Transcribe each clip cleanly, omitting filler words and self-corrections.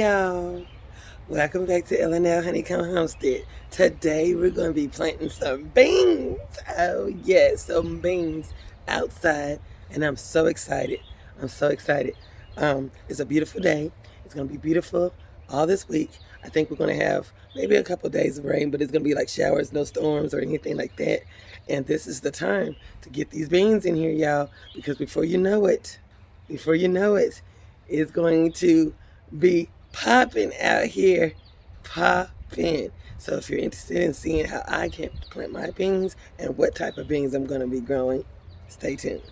y'all. Welcome back to L&L Honeycomb Homestead. Today we're going to be planting some beans. Oh yes, some beans outside, and I'm so excited. I'm so excited. It's a beautiful day. It's going to be beautiful all this week. I think we're going to have maybe a couple days of rain, but it's going to be like showers, no storms or anything like that. And this is the time to get these beans in here, y'all, because before you know it, it's going to be popping out here, popping. So if you're interested in seeing how I can plant my beans and what type of beans I'm going to be growing, stay tuned.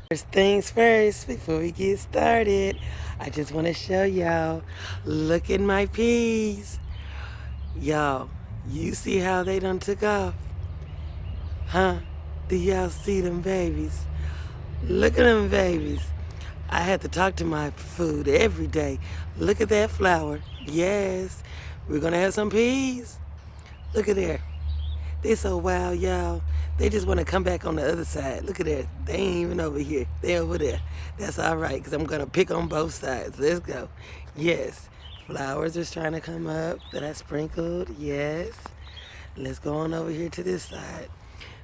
First things first, before we get started, I just want to show y'all, look at my peas. Y'all, you see how they done took off? Huh? Do y'all see them babies? Look at them babies. I had to talk to my food every day. Look at that flower. Yes, we're going to have some peas. Look at there. They so wild, y'all. They just want to come back on the other side. Look at that. They ain't even over here. They over there. That's all right, because I'm going to pick on both sides. Let's go. Yes, flowers are trying to come up that I sprinkled. Yes. Let's go on over here to this side.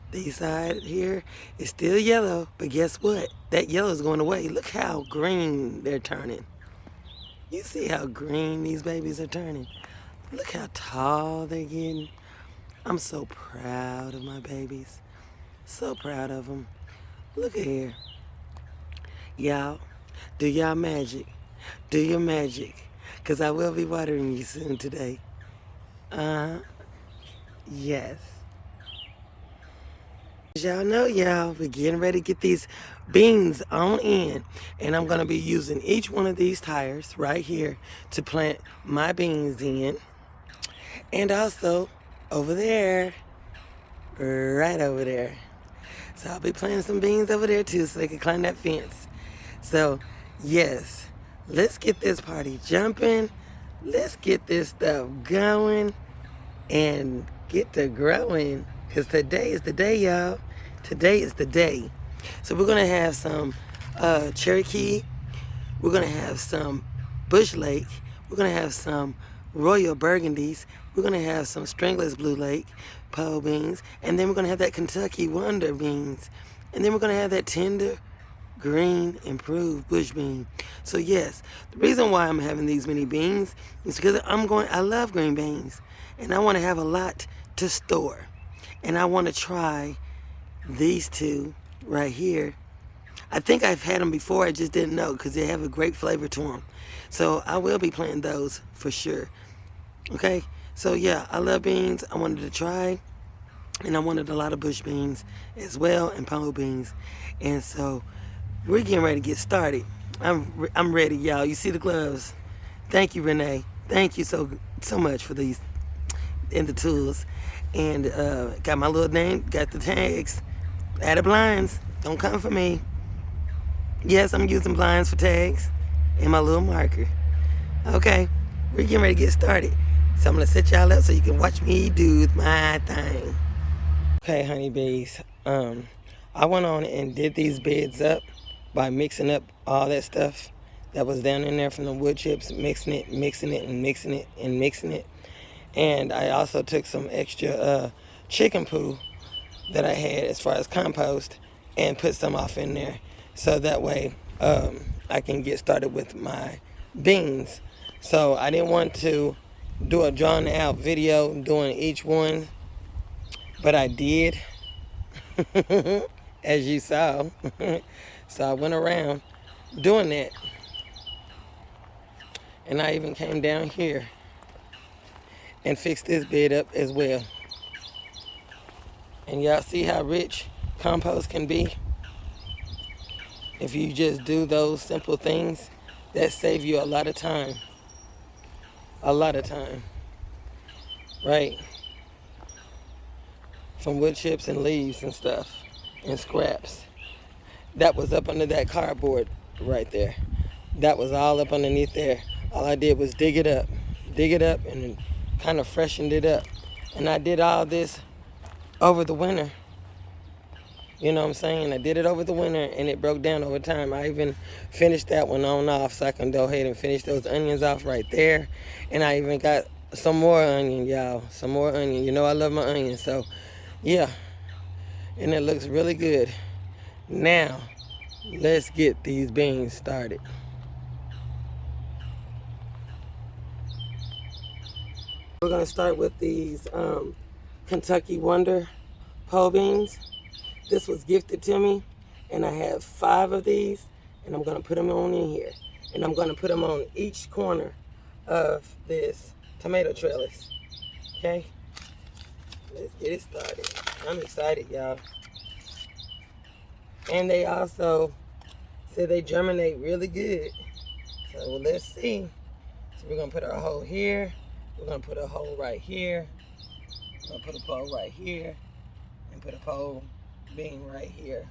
This side here is still yellow, but guess what? That yellow is going away. Look how green they're turning. You see how green these babies are turning? Look how tall they're getting. I'm so proud of my babies. So proud of them. Look at here. Y'all, do y'all magic. Do your magic. Because I will be watering you soon today. Yes. As y'all know, y'all, we're getting ready to get these beans on in. And I'm going to be using each one of these tires right here to plant my beans in. And also over there, right over there. So I'll be planting some beans over there too so they can climb that fence. So, yes, let's get this party jumping. Let's get this stuff going and get to growing. Because today is the day, y'all. Today is the day. So we're going to have some Cherokee. We're going to have some Bush Lake. We're going to have some Royal Burgundies. We're going to have some Strangler's Blue Lake pole beans. And then we're going to have that Kentucky Wonder beans. And then we're going to have that tender green improved bush bean. So yes, the reason why I'm having these many beans is because I love green beans. And I want to have a lot to store. And I want to try these two right here. I think I've had them before, I just didn't know because they have a great flavor to them. So I will be planting those for sure. Okay, so yeah, I love beans. I wanted to try, and I wanted a lot of bush beans as well and pole beans. And so we're getting ready to get started. I'm ready, y'all. You see the gloves? Thank you, Renee. Thank you so much for these and the tools. And got my little name, got the tags, added blinds. Don't come for me. Yes, I'm using blinds for tags and my little marker. Okay, we're getting ready to get started. So I'm gonna set y'all up so you can watch me do my thing. Okay, honeybees. I went on and did these beds up by mixing up all that stuff that was down in there from the wood chips, mixing it. And I also took some extra chicken poo that I had as far as compost and put some off in there. So that way I can get started with my beans. So I didn't want to do a drawn out video doing each one, but I did, as you saw. So I went around doing that. And I even came down here and fix this bed up as well. And y'all see how rich compost can be? If you just do those simple things, that save you a lot of time. A lot of time. Right? From wood chips and leaves and stuff and scraps. That was up under that cardboard right there. That was all up underneath there. All I did was dig it up and kind of freshened it up. And I did all this over the winter. You know what I'm saying? I did it over the winter and it broke down over time. I even finished that one on off so I can go ahead and finish those onions off right there. And I even got some more onion, y'all. Some more onion. You know I love my onions. So, yeah. And it looks really good. Now, let's get these beans started. We're going to start with these Kentucky Wonder pole beans. This was gifted to me, and I have 5 of these, and I'm going to put them on in here. And I'm going to put them on each corner of this tomato trellis. Okay? Let's get it started. I'm excited, y'all. And they also said they germinate really good. So let's see. So we're going to put our hole here. We're going to put a hole right here. We're going to put a pole right here. And put a pole bean right here.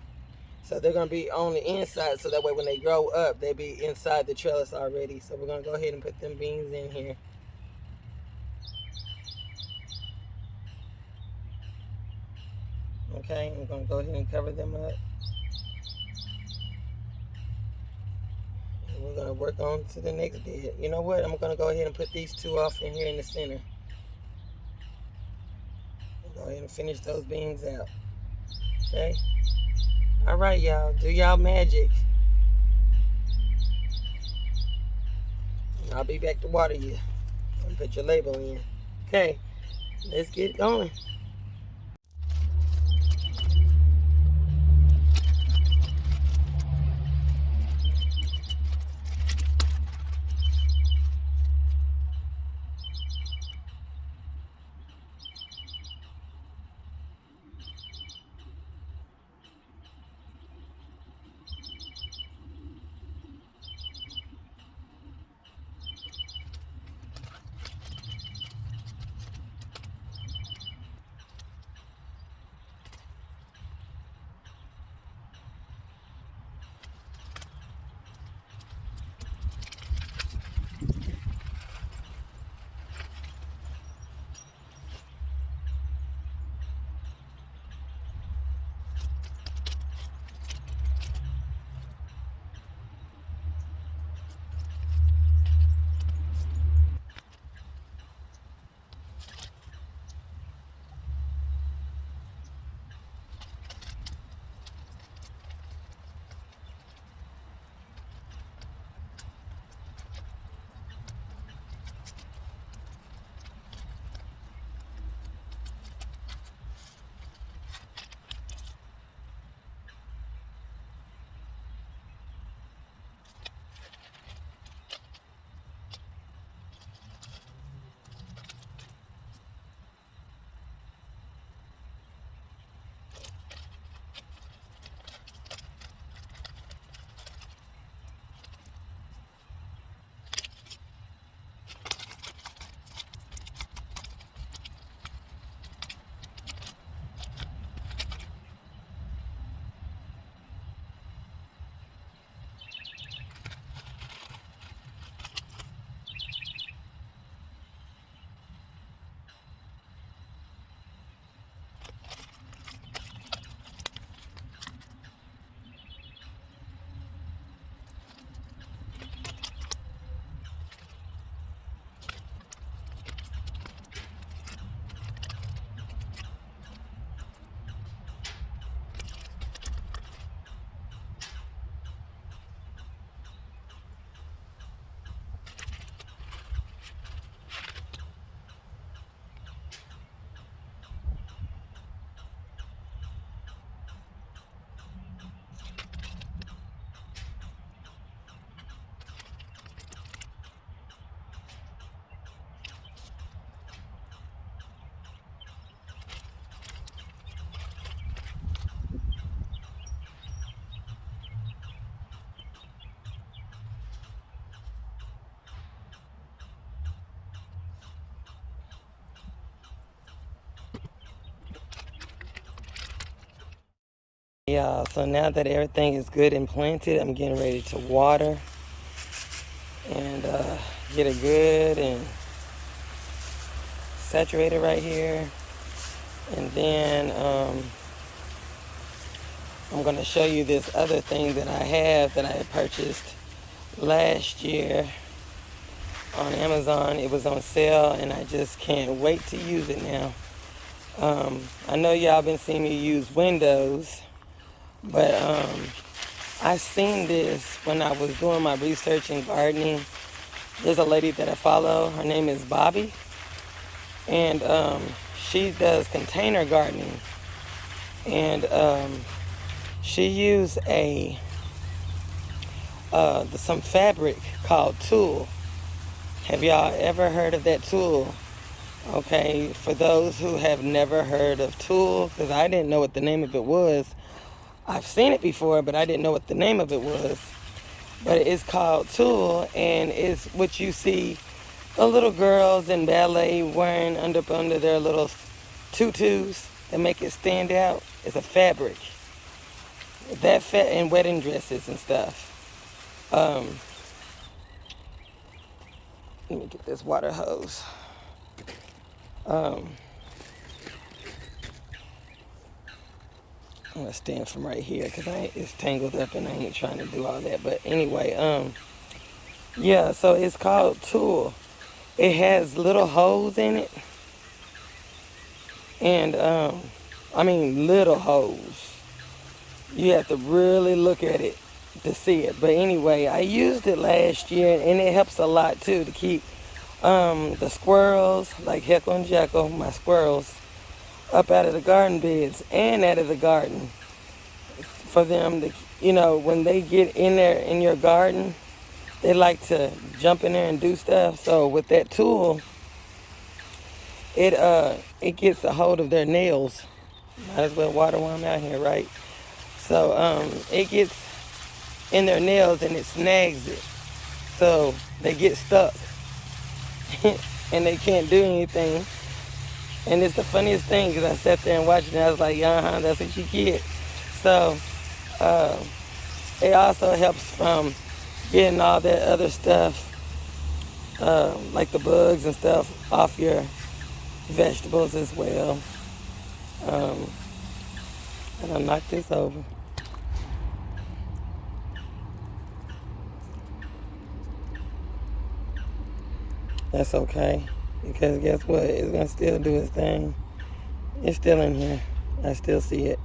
So they're going to be on the inside, so that way when they grow up, they be inside the trellis already. So we're going to go ahead and put them beans in here. Okay, I'm going to go ahead and cover them up. And we're going to work on to the next bed. You know what? I'm going to go ahead and put these 2 off in here in the center. Go ahead and finish those beans out. Okay? All right, y'all. Do y'all magic. And I'll be back to water you. And put your label in. Okay, let's get going. Yeah, so now that everything is good and planted, I'm getting ready to water and get it good and saturated right here. And then I'm going to show you this other thing that I have that I had purchased last year on Amazon. It was on sale, and I just can't wait to use it now. I know y'all been seeing me use Windows, but I seen this when I was doing my research in gardening. There's a lady that I follow. Her name is Bobby, and she does container gardening. And she used some fabric called tulle. Have y'all ever heard of that tulle? Okay, for those who have never heard of tulle, because I didn't know what the name of it was. I've seen it before, but I didn't know what the name of it was. But it's called tulle, and it's what you see the little girls in ballet wearing under their little tutus that make it stand out. It's a fabric. That and wedding dresses and stuff. Let me get this water hose. I'm gonna stand from right here because it's tangled up and I ain't trying to do all that. But anyway, yeah, so it's called tulle. It has little holes in it. And, I mean little holes. You have to really look at it to see it. But anyway, I used it last year, and it helps a lot too to keep the squirrels, like Heckle and Jekyll, my squirrels, up out of the garden beds and out of the garden. For them to, you know, when they get in there in your garden, they like to jump in there and do stuff. So with that tulle, it gets a hold of their nails. Might as well water while I'm out here, right? So it gets in their nails and it snags it. So they get stuck and they can't do anything. And it's the funniest thing because I sat there and watched it and I was like, that's what you get. So it also helps from getting all that other stuff, like the bugs and stuff, off your vegetables as well. And I'll knock this over. That's okay, because guess what? It's gonna still do its thing. It's still in here. I still see it.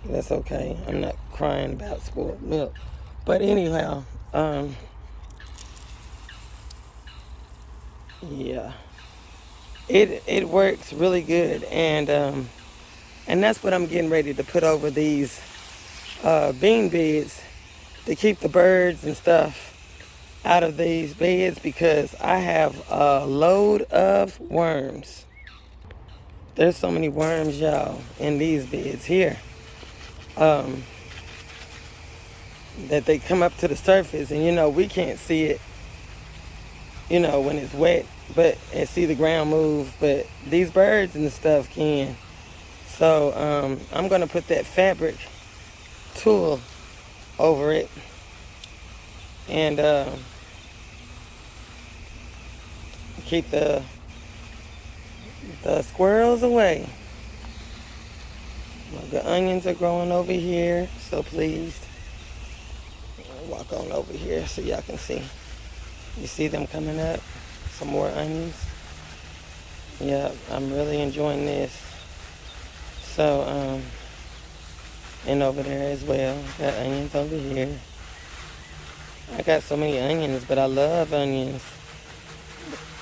That's okay. I'm not crying about spoiled milk. But anyhow, yeah. It works really good, and that's what I'm getting ready to put over these bean beds to keep the birds and stuff out of these beds, because I have a load of worms. There's so many worms, y'all, in these beds here, that they come up to the surface, and you know we can't see it, you know, when it's wet, and see the ground move, but these birds and stuff can. So I'm gonna put that fabric tulle over it, and keep the squirrels away. Well, the onions are growing over here, so pleased. I'll walk on over here so y'all can see. You see them coming up? Some more onions. Yeah, I'm really enjoying this. So, and over there as well. Got onions over here. I got so many onions, but I love onions.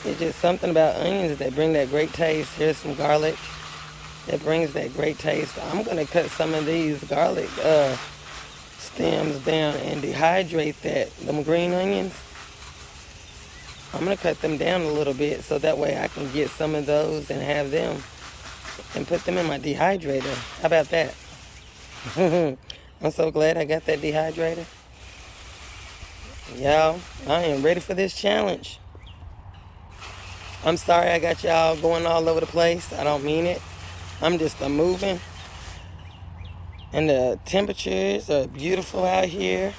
It's just something about onions that bring that great taste. Here's some garlic that brings that great taste. I'm going to cut some of these garlic stems down and dehydrate them green onions. I'm going to cut them down a little bit so that way I can get some of those and have them and put them in my dehydrator. How about that? I'm so glad I got that dehydrator. Y'all, I am ready for this challenge. I'm sorry I got y'all going all over the place. I don't mean it. I'm just moving. And the temperatures are beautiful out here.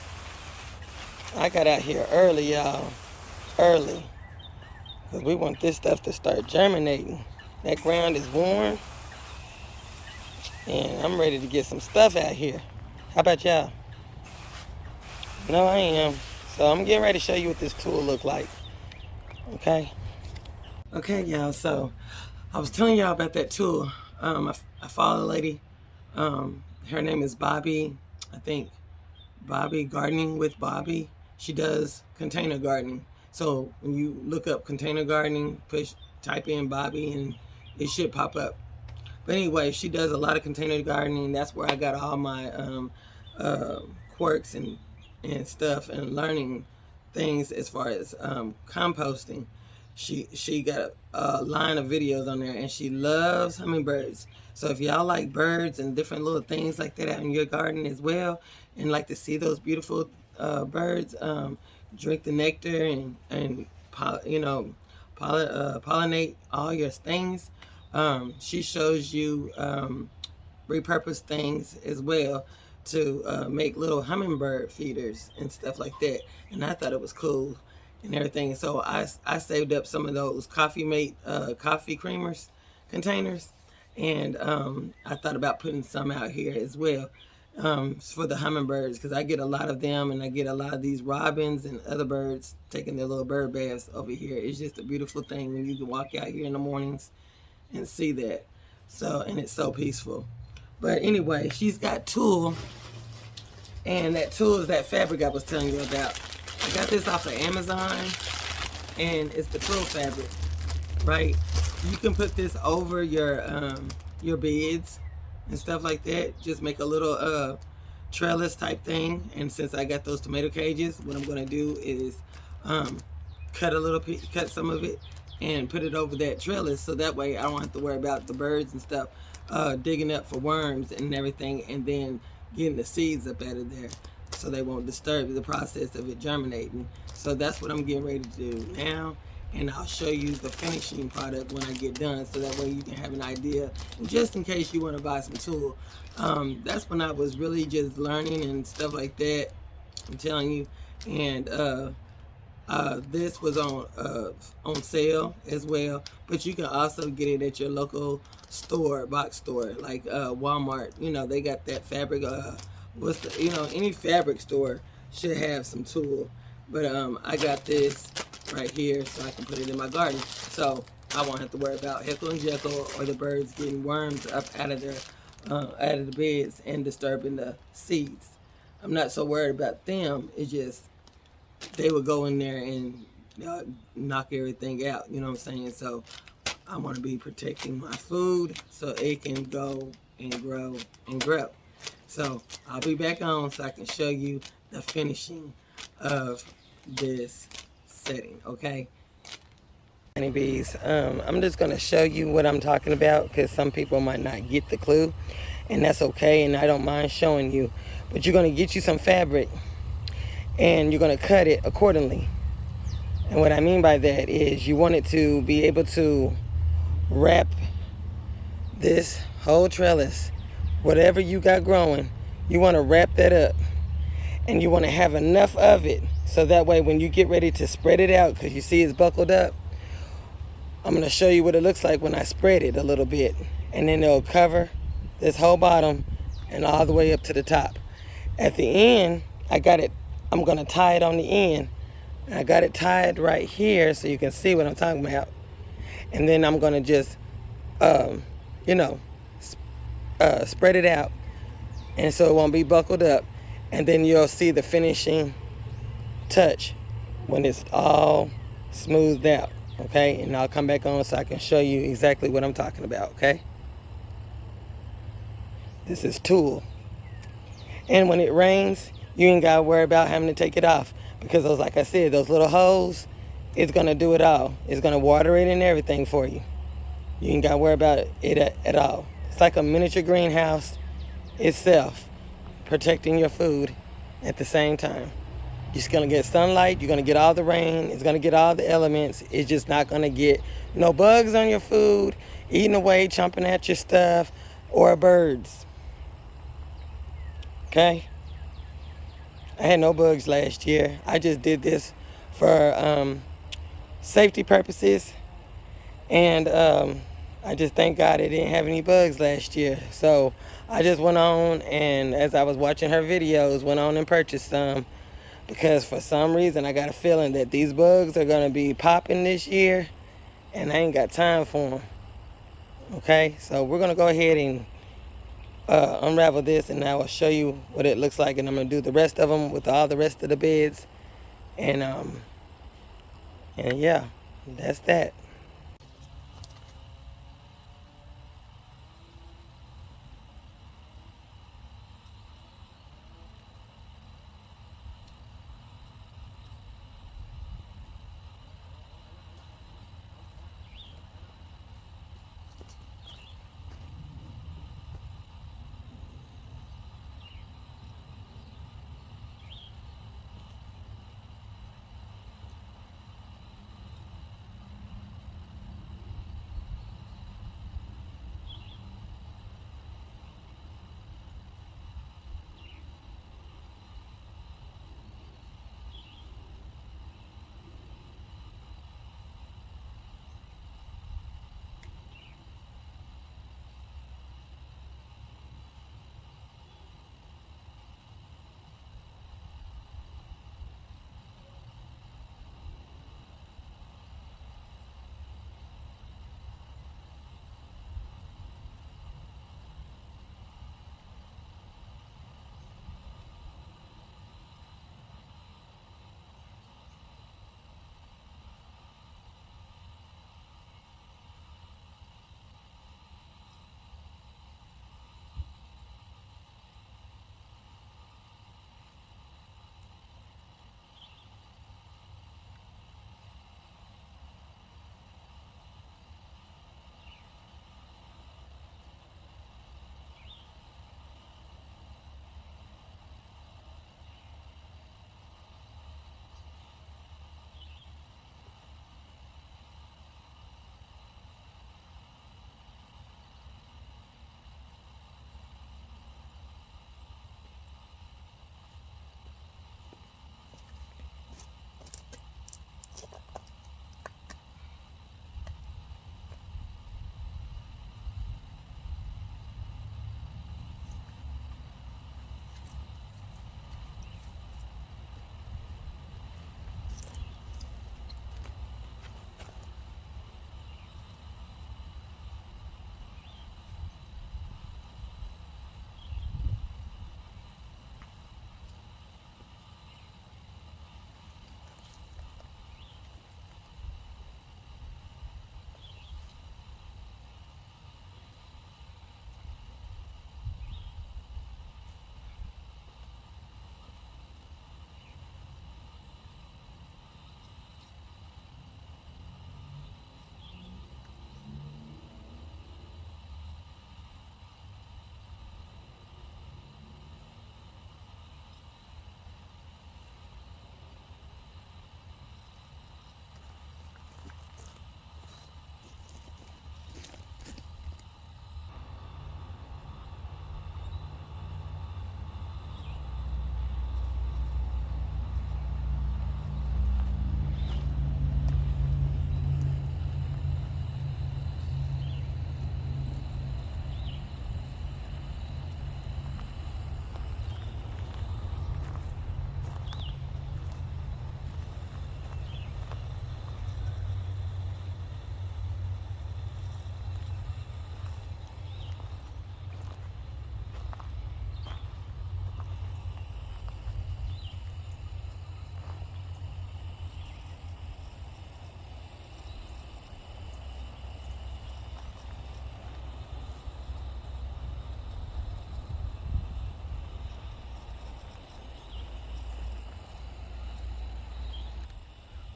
I got out here early, y'all. Early. Because we want this stuff to start germinating. That ground is warm. And I'm ready to get some stuff out here. How about y'all? No, I am. So I'm getting ready to show you what this tool look like. Okay. Okay, y'all. So I was telling y'all about that tool. I follow a lady. Her name is Bobby. I think Bobby Gardening with Bobby. She does container gardening. So when you look up container gardening, type in Bobby, and it should pop up. But anyway, she does a lot of container gardening. That's where I got all my quirks and stuff, and learning things as far as composting. She got a line of videos on there, and she loves hummingbirds. So if y'all like birds and different little things like that out in your garden as well, and like to see those beautiful birds drink the nectar and pollinate all your things, she shows you repurpose things as well to make little hummingbird feeders and stuff like that. And I thought it was cool and everything. So I saved up some of those coffee creamers containers, and I thought about putting some out here as well for the hummingbirds, because I get a lot of them, and I get a lot of these robins and other birds taking their little bird baths over here. It's just a beautiful thing when you can walk out here in the mornings and see that. So, and it's so peaceful. But anyway, she's got tulle, and that tulle is that fabric I was telling you about. I got this off of Amazon, and it's the tulle fabric, right? You can put this over your beds and stuff like that. Just make a little trellis type thing. And since I got those tomato cages, what I'm gonna do is cut some of it and put it over that trellis, so that way I don't have to worry about the birds and stuff digging up for worms and everything, and then getting the seeds up out of there, so they won't disturb the process of it germinating. So that's what I'm getting ready to do now, and I'll show you the finishing product when I get done, so that way you can have an idea, and just in case you want to buy some tulle. That's when I was really just learning and stuff like that, I'm telling you. And this was on sale as well, but you can also get it at your local store, box store, like Walmart. You know, they got that fabric. Any fabric store should have some tulle. But I got this right here, so I can put it in my garden, so I won't have to worry about Heckle and Jekyll or the birds getting worms up out of the beds and disturbing the seeds. I'm not so worried about them. It's just they would go in there and knock everything out, you know what I'm saying? So I want to be protecting my food so it can go and grow and grow. So I'll be back on so I can show you the finishing of this setting, okay? Honeybees, I'm just going to show you what I'm talking about, because some people might not get the clue, and that's okay, and I don't mind showing you. But you're going to get you some fabric, and you're going to cut it accordingly. And what I mean by that is you want it to be able to wrap this whole trellis, whatever you got growing, you want to wrap that up, and you want to have enough of it, so that way when you get ready to spread it out, because you see it's buckled up, I'm going to show you what it looks like when I spread it a little bit, and then it'll cover this whole bottom and all the way up to the top. At the end, I'm going to tie it on the end. I got it tied right here so you can see what I'm talking about. And then I'm going to just, spread it out, and so it won't be buckled up. And then you'll see the finishing touch when it's all smoothed out, okay? And I'll come back on so I can show you exactly what I'm talking about, okay? This is tulle. And when it rains, you ain't got to worry about having to take it off, because those, like I said, those little holes, it's going to do it all. It's going to water it and everything for you. You ain't got to worry about it at all. It's like a miniature greenhouse itself, protecting your food at the same time. You're just going to get sunlight. You're going to get all the rain. It's going to get all the elements. It's just not going to get no bugs on your food, eating away, chomping at your stuff, or birds. Okay? I had no bugs last year. I just did this for safety purposes, and I just thank God it didn't have any bugs last year. So I just went on, and as I was watching her videos, went on and purchased some, because for some reason I got a feeling that these bugs are going to be popping this year, and I ain't got time for them. Okay, so we're going to go ahead and unravel this, and I will show you what it looks like, and I'm going to do the rest of them with all the rest of the beds. And yeah, that's that.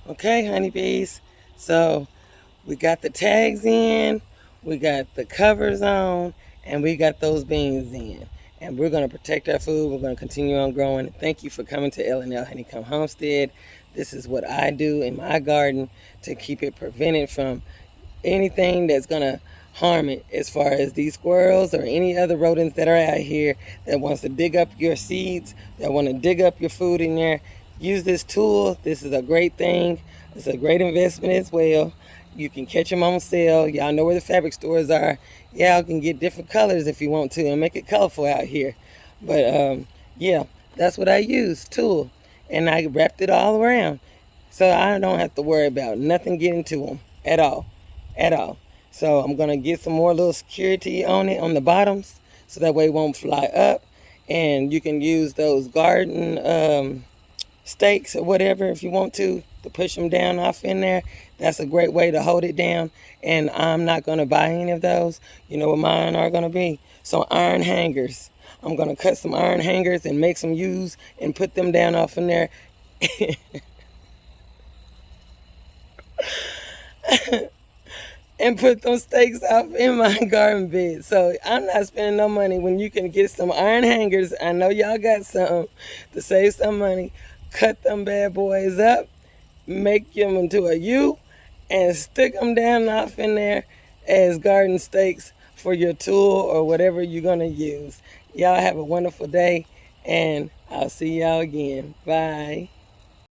Okay, honeybees. So we got the tags in, we got the covers on, and we got those beans in. And we're going to protect our food. We're going to continue on growing. Thank you for coming to L&L Honeycomb Homestead. This is what I do in my garden to keep it prevented from anything that's going to harm it, as far as these squirrels or any other rodents that are out here that wants to dig up your seeds, that want to dig up your food in there. Use this tool. This is a great thing. It's a great investment as well. You can catch them on sale. Y'all know where the fabric stores are. Y'all can get different colors if you want to and make it colorful out here. But yeah, that's what I use, tulle. And I wrapped it all around. So I don't have to worry about nothing getting to them at all. At all. So I'm going to get some more little security on it on the bottoms so that way it won't fly up. And you can use those garden stakes or whatever if you want to push them down off in there. That's a great way to hold it down. And I'm not going to buy any of those. You know what mine are going to be? Some iron hangers. I'm going to cut some iron hangers and make some use and put them down off in there. And put those stakes off in my garden bed. So I'm not spending no money when you can get some iron hangers. I know y'all got some to save some money. Cut them bad boys up, make them into a U, and stick them down off in there as garden stakes for your tool or whatever you're going to use. Y'all have a wonderful day, and I'll see y'all again. Bye.